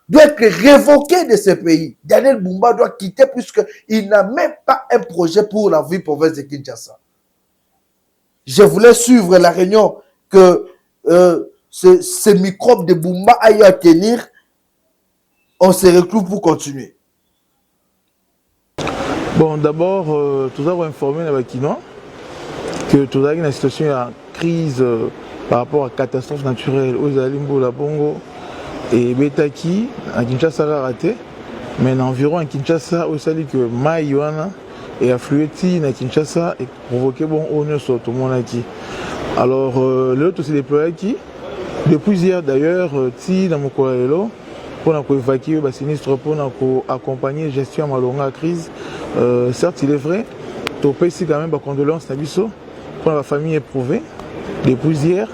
doit être révoqué de ce pays. Daniel Bumba doit quitter puisqu'il n'a même pas un projet pour la ville province de Kinshasa. Je voulais suivre la réunion que ce microbe de Bumba a eu à tenir. On se retrouve pour continuer. Bon, d'abord, tout ça va informer les Kinois que tout ça est une situation de crise par rapport à catastrophe naturelle aux Alimbo, la Bongo et Betaki, à Kinshasa a raté. Mais environ à Kinshasa, on sait que Maïwana et afflué à Kinshasa et provoqué bon honneur sur tout le monde aquí. Alors, l'autre s'est déployé qui, depuis hier d'ailleurs, dans mon courrier, pour évacuer les sinistres, pour accompagner la gestion de la crise. Certes, il est vrai, tu peux ici quand même des condoléances pour la famille éprouvée depuis hier,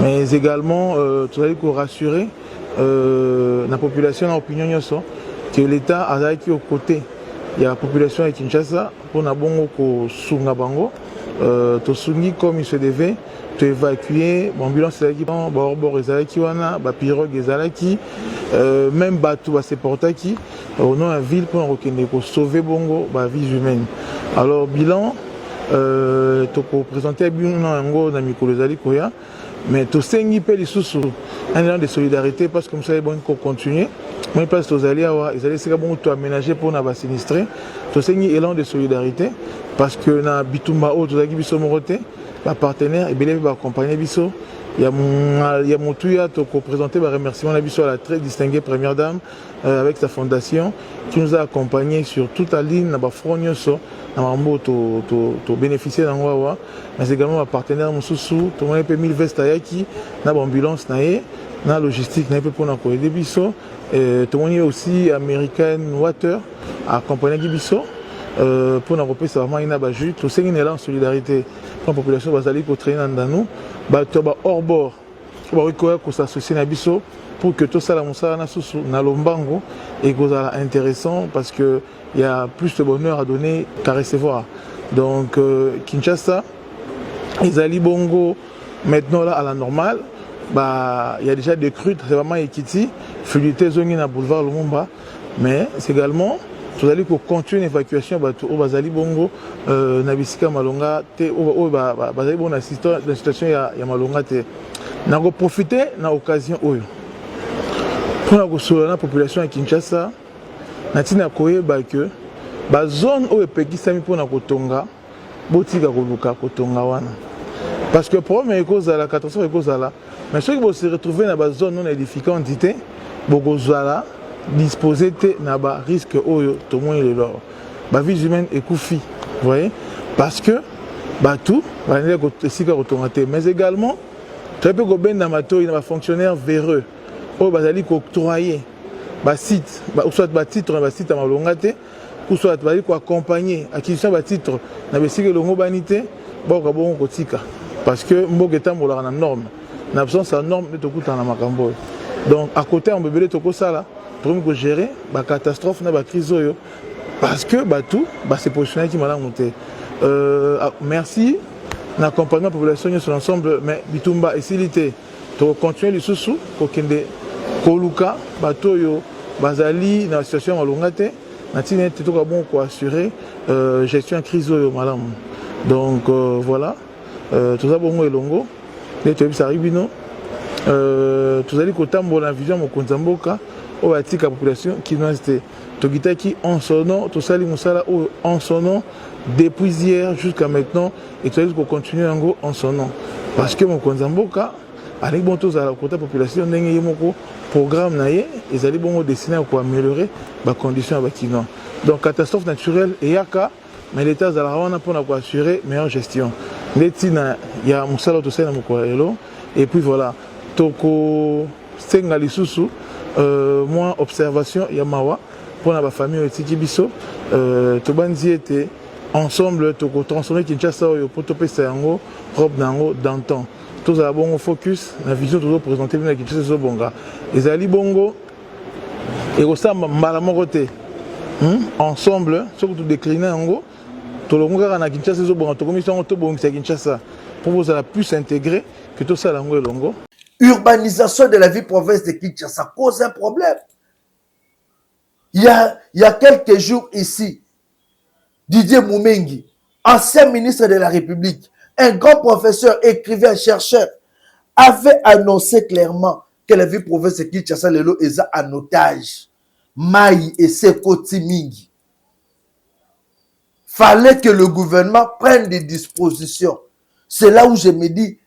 mais également, tu dois rassurer la population, l'opinion, que l'État a été aux côtés. Il y a la population de Kinshasa pour na bongo ko sunga bango to sungi comme il se devait, to évacuer ambulance ezalaki bord ezalaki wana ba pirogue ezalaki même bateau ba se portaki au nom de la ville pour rekende ko sauver bongo ba vie humaine. Alors bilan to ko présenter bilan ngo na mikolo ezali koya, mais to sengi pe lisusu un élan de solidarité parce que comme ça bon ko continuer. Moi, je pense aux alliés, ils allaient bon tout aménager pour nous sinistrés. Tout c'est un élan de solidarité parce que na Bitumba au tout ça qui biso moroté, la partenaire et bien va accompagner biso. Il y a mon tuya to présenter un remerciement à biso à la très distinguée première dame avec sa fondation qui nous a accompagnés sur toute la ligne na ba fronyoso na mambo to bénéficier d'un wawa, mais également un partenaire mususu to on peut 1000 vestes ayaki na ambulance naé na logistique na peu pour na ko aider biso. Tout le monde aussi American Water accompagné Gibiso pour nous repérer vraiment une abajue. Tout ça est là en solidarité. La population va aller pour traîner dans nous. Bateau hors bord. On va reconnaître qu'on s'associe à Bisso pour que tout ça la monsa na sous na lombango et que ça intéressant parce que il y a plus de bonheur à donner qu'à recevoir. Donc Kinshasa, les Ali Bongo maintenant là à la normale. Bah, il y a déjà des crues, c'est vraiment Ekiti, fluidité zone na boulevard Lumumba, mais c'est également, vous allez continuer l'évacuation au Bazali Bongo, Nabisika Malonga, au Bazali Bongo, dans la situation il y a Malonga. Nous avons profité de l'occasion pour la population à Kinshasa, nous avons que ba zone oyo epekisami mpona kotonga botika koluka kotonga wana parce que problème ekozala catastrophe ekozala mais soki bose retrouver na ba zone non édificante te bokozala disposer te na ba risque oyo tomoni lelo ba vie humaine ekufi vous voyez parce que tout banele ko esika kotonga te mais également tu peux kobenda matoi na ba fonctionnaires véreux oyo bazali kooctroyer ba site ou soit ba titre na ba site malonga te ou soit bazali ko accompagner acquisition ba titre na besika longo banité boka bongo kotika parce que mboka etambolaka na norme na absence ya norme nde tokutana na makambo donc à côté on bebele tokosala pour ko gérer ba catastrophe na ba crise oyo parce que tout se positionner qui malamu te merci na accompagnement population sur l'ensemble mais bitumba esilité to continuer lisusu kokende koluka batoyo bazali na situation malonga te na tina te to ka bon ko assurer gestion crise oyo malamu donc voilà tout ça bongo elongo ne to bisa ribino tozali kotambola na vision mokonza mboka oyo atika population qui nous était tokitaki en son nom tosali musala en son nom depuis hier jusqu'à maintenant et tozali ko continuer yango en son nom parce que mokonza mboka avec bon tozala kota population ndenge yemoko programme na ye ezali bongo destiné à améliorer ba conditions à bakino donc catastrophe naturelle et yaka mais l'état azala wana pour assurer meilleure gestion netina ya musala tosali na mokoelo et puis voilà toko senga lisusu moi observation ya mawa pour la famille etiki biso to banzi était ensemble toko transformer Kinshasa oyo pour topesa yango robe nango d'antan tous à bongo focus la vision toujours présenter na Kinshasa zo bonga ezali bongo et osamba mbala moko te ensemble surtout décliner yango to longa na Kinshasa zo bonga to commission to bonga Kinshasa pour vous la plus intégrée que tout ça lango longo. Urbanisation de la ville province de Kinshasa cause un problème. Il y a quelques jours ici, Didier Moumengi, ancien ministre de la République, un grand professeur, écrivain, chercheur, avait annoncé clairement que la ville province de Kinshasa est en otage. Maï et Sekoti Mingi. Fallait que le gouvernement prenne des dispositions. C'est là où je me dis,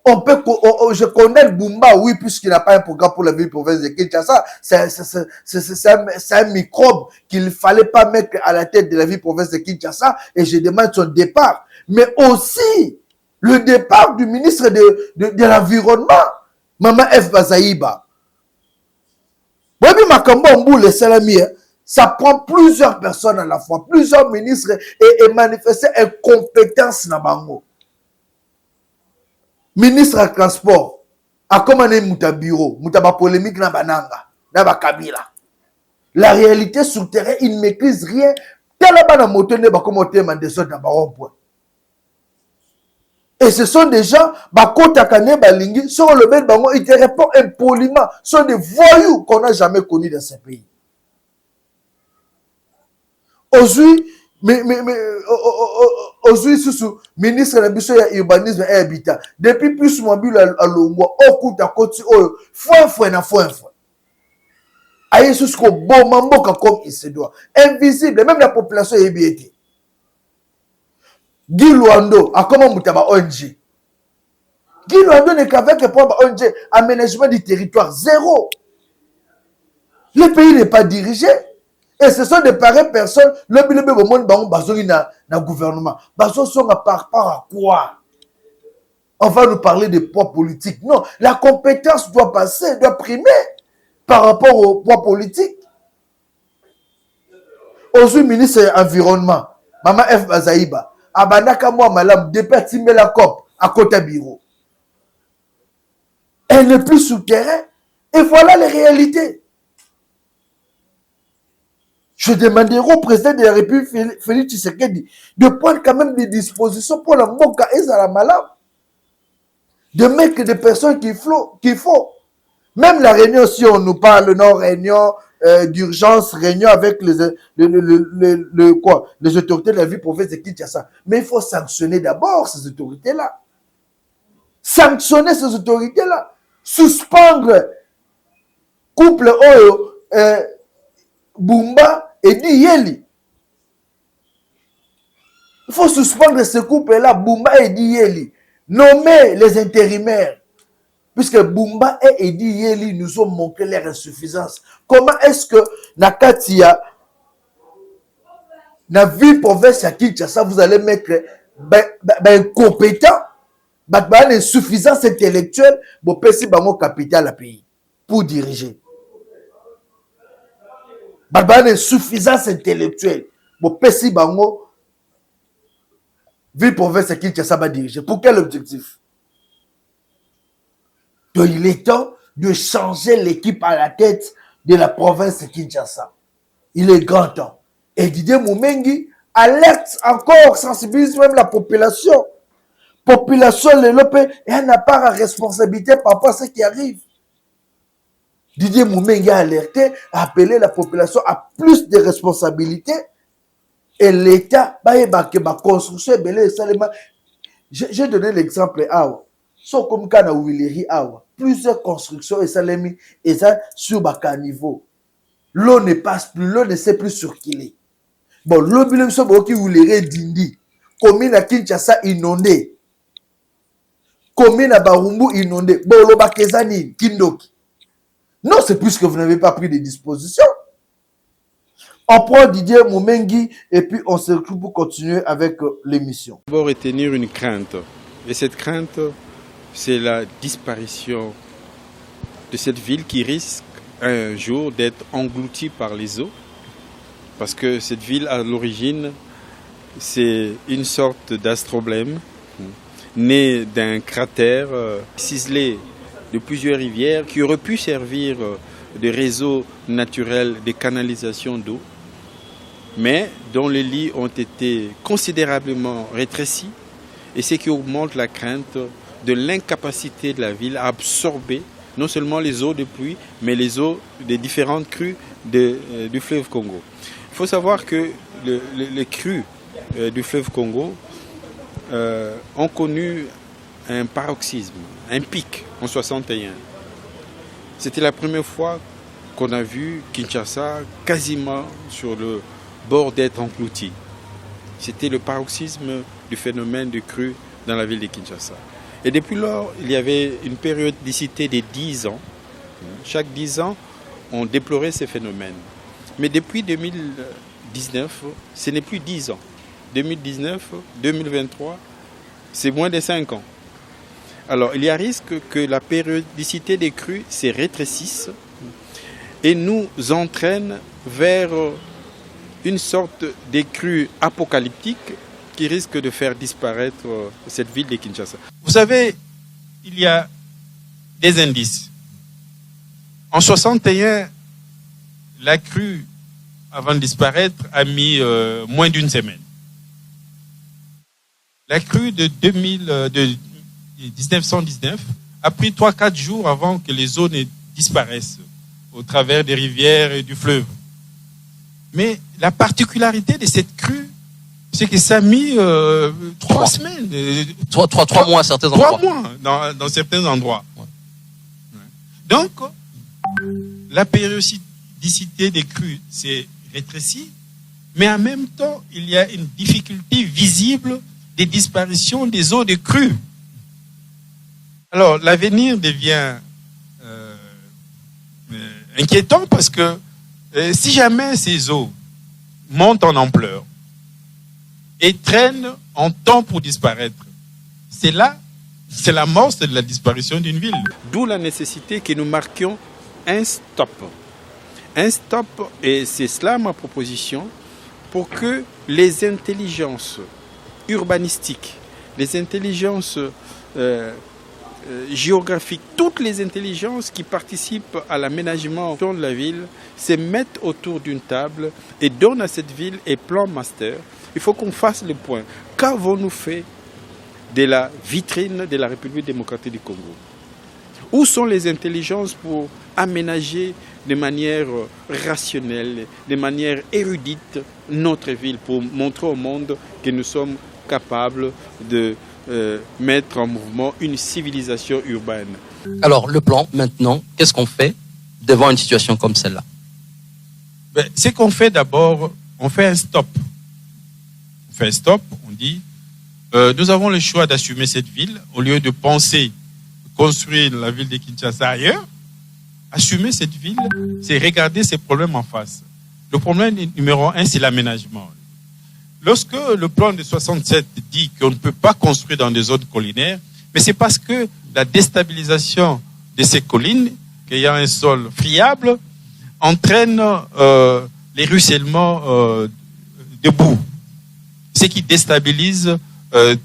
je connais Bumba, oui, puisqu'il n'a pas un programme pour la ville province de Kinshasa. C'est un microbe qu'il ne fallait pas mettre à la tête de la ville province de Kinshasa et je demande son départ. Mais aussi, le départ du ministre de l'Environnement, Maman F. Bazaïba. Ça prend plusieurs personnes à la fois, plusieurs ministres et manifester incompétence na bango. Ministre à transport, a commandé Mouta bureau, Mouta ba polémique na bananga, na ba kabila. La réalité sur le terrain, il ne maîtrise rien. Tellement na moto ne ba commenter man des autres na ba rond-point. Et ce sont des gens, ba kota kane ba lingi, sur le bel bango, ils te répondent impoliment. Ce sont des voyous qu'on n'a jamais connus dans ce pays. Aujourd'hui, aujourd'hui, sous ministre de la urbanisme et habitat, depuis plus mobile à Longwa, au coup à côté, foin. Aïe, sous ce qu'on bon mambo comme il se doit. Invisible, même la population est bien. Guy Luando, a comment moutaba ONG? Guy Luando n'est qu'avec le point ONG, aménagement du territoire, zéro. Le pays n'est pas dirigé. Et ce sont des pareilles personnes, le monde na gouvernement. Bazo sont à part à quoi? On va nous parler de poids politique. Non, la compétence doit passer, doit primer par rapport au poids politique. Aujourd'hui, ministre de l'Environnement, Maman F. Bazaïba, Abanaka moi malam, depuis la COP à côté bureau. Elle n'est plus sous terrain. Et voilà les réalités. Je demanderai au président de la République, Félix Tshisekedi, de prendre quand même des dispositions pour la Moka et la Malam. De mettre des personnes qu'il faut. Même la réunion, si on nous parle, non, réunion d'urgence, réunion avec les autorités de la vie province de Kinshasa. Mais il faut sanctionner d'abord ces autorités-là. Sanctionner ces autorités-là. Suspendre couple Oyo, Bumba et Di Yeli. Il faut suspendre ce couple-là, Bumba et Diyeli. Nommer les intérimaires. Puisque Bumba et Diyeli nous ont montré leur insuffisance. Comment est-ce que Nakatia, na ville province à Kinshasa, vous allez mettre incompétent, une insuffisance intellectuelle, pour passer dans mon capital à pays, pour diriger. Une insuffisance intellectuelle, pour passer dans mon ville province à Kinshasa, va diriger. Pour quel objectif? Donc, il est temps de changer l'équipe à la tête de la province de Kinshasa. Il est grand temps. Et Didier Moumengi alerte encore, sensibilise même la population. Population, elle n'a pas la responsabilité par rapport à ce qui arrive. Didier Moumengi a alerté, a appelé la population à plus de responsabilités. Et l'État, construction, j'ai donné l'exemple Awa. So comme quand on a plusieurs constructions et salemi et ça sur bas niveau. L'eau ne passe plus, l'eau ne sait plus circuler. Bon, l'eau bilem so boki oulirait dindi. Commune à Kinshasa inondée. Commune à Barumbu inondée. Bon, l'eau bakezani kindoki. Non, c'est plus que vous n'avez pas pris des dispositions. On prend Didier Moumengi et puis on se retrouve pour continuer avec l'émission. D'abord retenir une crainte. Et cette crainte, c'est la disparition de cette ville qui risque un jour d'être engloutie par les eaux. Parce que cette ville, à l'origine, c'est une sorte d'astroblème, né d'un cratère ciselé de plusieurs rivières qui auraient pu servir de réseau naturel de canalisation d'eau, mais dont les lits ont été considérablement rétrécis, et ce qui augmente la crainte de l'incapacité de la ville à absorber non seulement les eaux de pluie, mais les eaux des différentes crues du fleuve Congo. Il faut savoir que les crues du fleuve Congo ont connu un paroxysme, un pic en 61. C'était la première fois qu'on a vu Kinshasa quasiment sur le bord d'être englouti. C'était le paroxysme du phénomène de crue dans la ville de Kinshasa. Et depuis lors, il y avait une périodicité de 10 ans. Chaque 10 ans, on déplorait ces phénomènes. Mais depuis 2019, ce n'est plus 10 ans. 2019, 2023, c'est moins de 5 ans. Alors, il y a risque que la périodicité des crues se rétrécisse et nous entraîne vers une sorte de crue apocalyptique qui risque de faire disparaître cette ville de Kinshasa. Vous savez, il y a des indices. En 61, la crue, avant de disparaître, a mis moins d'une semaine. La crue de 1919 a pris 3-4 jours avant que les eaux ne disparaissent au travers des rivières et du fleuve. Mais la particularité de cette crue, c'est que ça a mis 3 semaines. 3 mois à certains endroits. 3 mois dans certains endroits. Ouais. Donc, la périodicité des crues s'est rétrécie, mais en même temps, il y a une difficulté visible des disparitions des eaux de crues. Alors, l'avenir devient inquiétant parce que si jamais ces eaux montent en ampleur et traînent en temps pour disparaître, c'est l'amorce de la disparition d'une ville. D'où la nécessité que nous marquions un stop. Un stop, et c'est cela ma proposition, pour que les intelligences urbanistiques, les intelligences géographiques, toutes les intelligences qui participent à l'aménagement de la ville se mettent autour d'une table et donnent à cette ville un plan master. Il faut qu'on fasse le point. Qu'avons-nous fait de la vitrine de la République démocratique du Congo? Où sont les intelligences pour aménager de manière rationnelle, de manière érudite notre ville, pour montrer au monde que nous sommes capables de mettre en mouvement une civilisation urbaine? Alors, le plan, maintenant, qu'est-ce qu'on fait devant une situation comme celle-là? Ce qu'on fait d'abord, on fait un stop. On fait un stop, on dit, nous avons le choix d'assumer cette ville au lieu de penser construire la ville de Kinshasa ailleurs. Assumer cette ville, c'est regarder ses problèmes en face. Le problème numéro 1, c'est l'aménagement. Lorsque le plan de 67 dit qu'on ne peut pas construire dans des zones collinaires, mais c'est parce que la déstabilisation de ces collines, qu'il y a un sol friable, entraîne les ruissellements de boue, ce qui déstabilise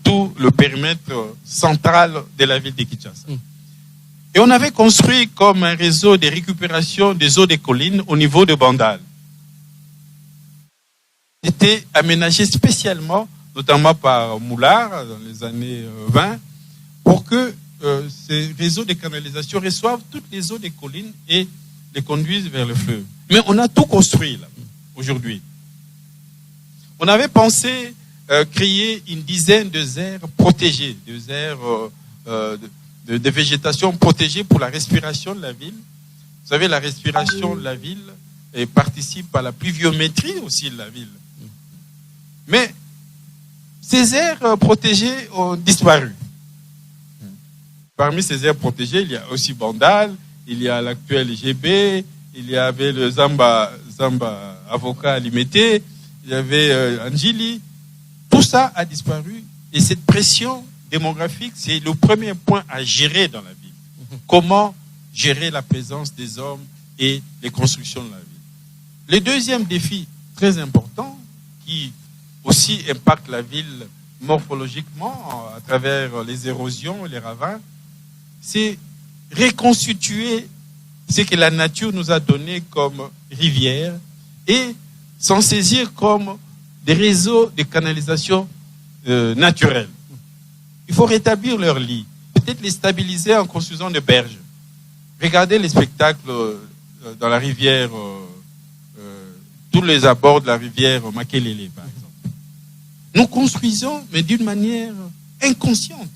tout le périmètre central de la ville de Kinshasa. Et on avait construit comme un réseau de récupération des eaux des collines au niveau de Bandal. C'était aménagé spécialement, notamment par Moulard dans les années 20, pour que ces réseaux de canalisation reçoivent toutes les eaux des collines et les conduisent vers le fleuve. Mais on a tout construit là, aujourd'hui. On avait pensé créer une dizaine de aires protégées, des aires de végétation protégée pour la respiration de la ville. Vous savez, la respiration de la ville participe à la pluviométrie aussi de la ville. Mais ces aires protégées ont disparu. Parmi ces aires protégées, il y a aussi Bandal, il y a l'actuel GB, il y avait le Zamba avocat limité, il y avait Angili. Tout ça a disparu et cette pression démographique, c'est le premier point à gérer dans la ville. Comment gérer la présence des hommes et les constructions de la ville. Le deuxième défi très important qui aussi impacte la ville morphologiquement à travers les érosions et les ravins, c'est reconstituer ce que la nature nous a donné comme rivière et s'en saisir comme des réseaux de canalisation naturels. Il faut rétablir leurs lits, peut-être les stabiliser en construisant des berges. Regardez les spectacles dans la rivière, tous les abords de la rivière Makelele, par exemple. Nous construisons, mais d'une manière inconsciente.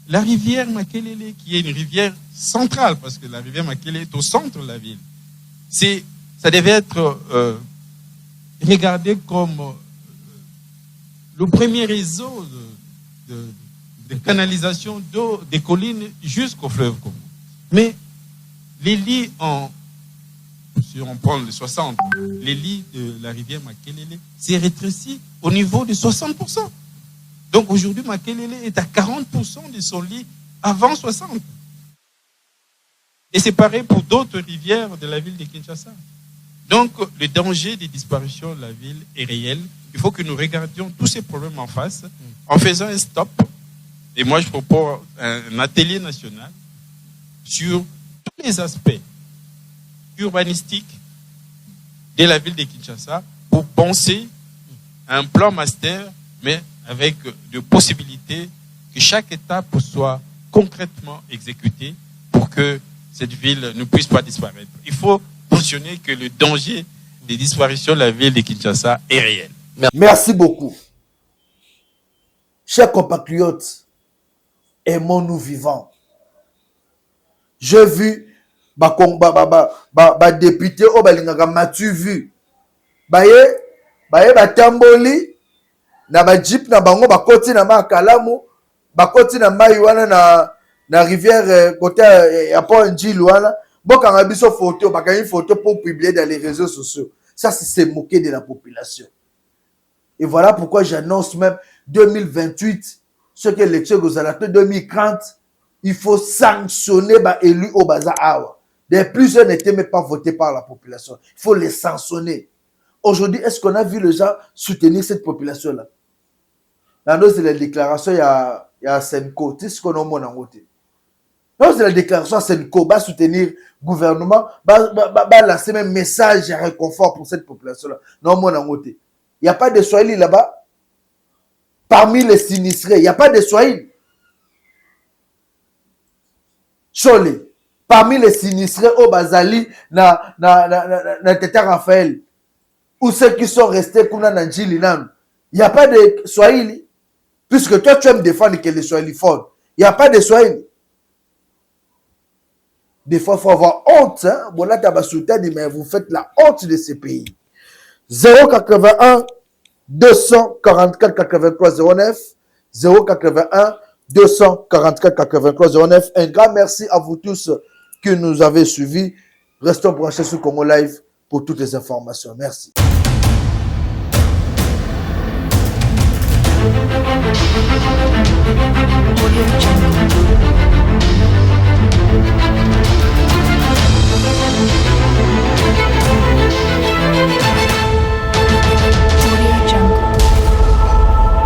La rivière Makelele, qui est une rivière centrale, parce que la rivière Makelele est au centre de la ville, ça devait être regardé comme le premier réseau de canalisation d'eau des collines jusqu'au fleuve Congo. Mais les lits si on prend les 60, les lits de la rivière Makelele s'est rétréci au niveau de 60%. Donc aujourd'hui, Makelele est à 40% de son lit avant 60. Et c'est pareil pour d'autres rivières de la ville de Kinshasa. Donc le danger des disparitions de la ville est réel. Il faut que nous regardions tous ces problèmes en face en faisant un stop. Et moi, je propose un atelier national sur tous les aspects urbanistiques de la ville de Kinshasa pour penser un plan master, mais avec des possibilités que chaque étape soit concrètement exécutée pour que cette ville ne puisse pas disparaître. Il faut mentionner que le danger des disparitions de la ville de Kinshasa est réel. Merci beaucoup. Chers compatriotes, aimons-nous vivants. J'ai vu député au balingaka matu vu. Baye batamboli na ba jeep na bango bakoti na makalamu bakoti na mai wana na rivière côté ya Pont Njili wana bokanga biso photo bakanga photo pour publier dans les réseaux sociaux. Ça c'est se moquer de la population. Et voilà pourquoi j'annonce même 2028 ce que l'élection gozalato 2030 il faut sanctionner ba élus au bazar awa. Plusieurs n'étaient même pas votés par la population. Il faut les sanctionner. Aujourd'hui, est-ce qu'on a vu les gens soutenir cette population-là? Dans la déclaration, il y a Senko. Tu sais ce qu'on a en côté. Dans la déclaration, Senko va soutenir le gouvernement, va lancer un message de réconfort pour cette population-là. Non, mon en côté. Il n'y a pas de Swahili là-bas. Parmi les sinistrés, il n'y a pas de Swahili. Chole. Parmi les sinistrés au Bazali, na Teta Raphaël, ou ceux qui sont restés kuna na Njili nan, il n'y a pas de Swahili, puisque toi tu aimes défendre que les Swahili fort. Il n'y a pas de Swahili. Des fois, il faut avoir honte. Hein? Voilà, mais vous faites la honte de ces pays. 081 244 83 09 081 244 83 09. Un grand merci à vous tous qui nous avez suivis. Restons branchés sur Congo Live pour toutes les informations. Merci. Audio Jungle.